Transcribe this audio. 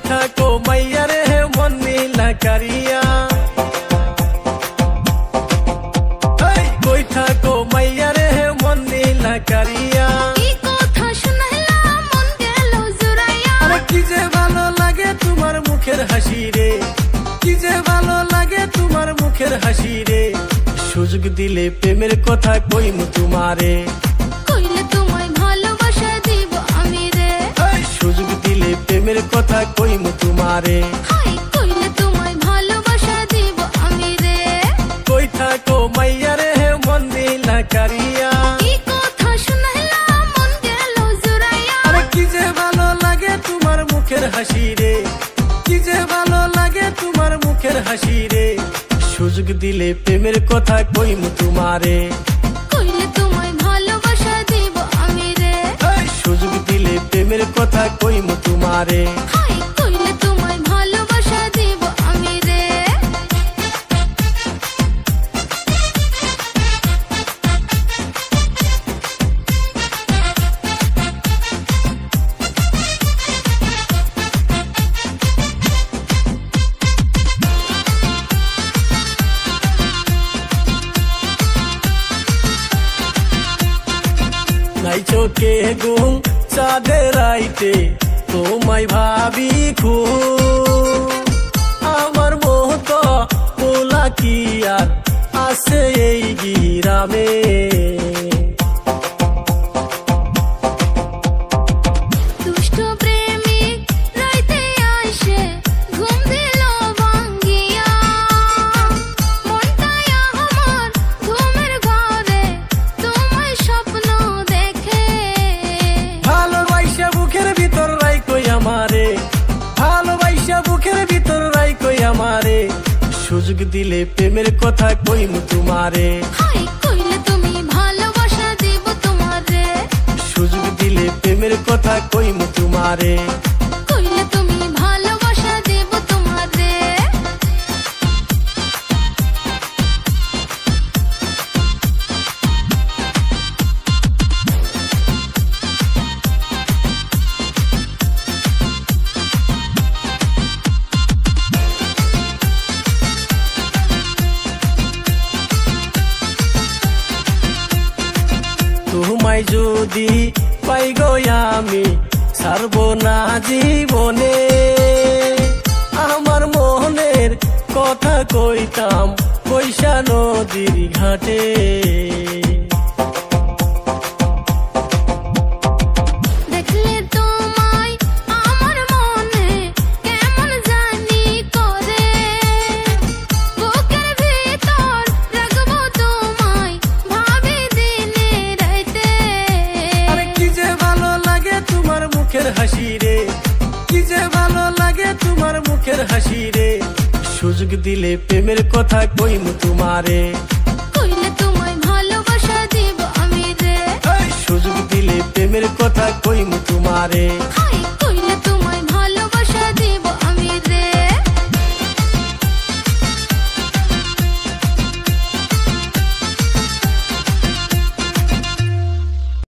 থাকো মাইয়া রে মন নীলা কারিয়া, কই থাকো মাইয়া রে মন নীলা কারিয়া। কি যে ভালো লাগে তোমার মুখের হাসি রে, কি যে ভালো লাগে তোমার মুখের হাসি রে। সুযোগ দিলে প্রেমের কথা কইমু তোমারে, কইলে তোমায় ভালোবাসা দিব আমি রে। সুযোগ দিলে প্রেমের কথা কইমু তোমারে, কইলে তোমায় ভালোবাসা দিব আমি রে। কই থাকো মাইয়া রে মন নীলা কারিয়া, কি যে ভালো লাগে তোমার মুখের হাসি রে, কি যে ভালো লাগে তোমার মুখের হাসি রে। সুযোগ দিলে প্রেমের কথা কইমু তোমারে, কইলে তোমায় ভালোবাসা দিব আমি রে। সুযোগ দিলে প্রেমের কথা কইমু তোমারে, কইলে তোমায় ভালোবাসা দিব আমি রে। নাই চোখে ঘুম চাঁদের আইতে তোমায় ভাবি খুব, আমার মত পোলা কি আর আছে এই গ্রামে। দুষ্ট প্রেমিক রাইতে আইসে ঘুম দিল ভাঙ্গিয়া, মনটাই আমার ঘুমের ঘরে তোমায় স্বপ্ন দেখে। ভালোবাসা বুকের ভিতর রাইকই আমারে, ভালোবাসা বুকের ভিতর রাইকই আমারে। সুযোগ দিলে প্রেমের কথা কইমু তোমারে, কইলে তুমি ভালোবাসা দিব তোমারে। সুযোগ দিলে প্রেমের কথা কইমু তোমারে, কইলে তুমি ভালোবাসা দিব তোমারে। তোমায় যদি পাই গো আমি ছাড়বো না জীবনে, আমার মনের কথা কইতাম পয়সা নদীর ঘাটে। দেখলে তোমায় আমার মনে কেমন জানি করে, বুকের ভিতর রাখবো তোমায় ভাবি দিনে রাইতে। কি যে ভালো লাগে তোমার মুখের হাসি রে, কি যে ভালো লাগে তোমার মুখের হাসি রে। সুযোগ দিলে প্রেমের কথা কইমু তোমারে, কইলে তোমায় ভালোবাসা দিব আমি রে। সুযোগ দিলে প্রেমের কথা কইমু তোমারে।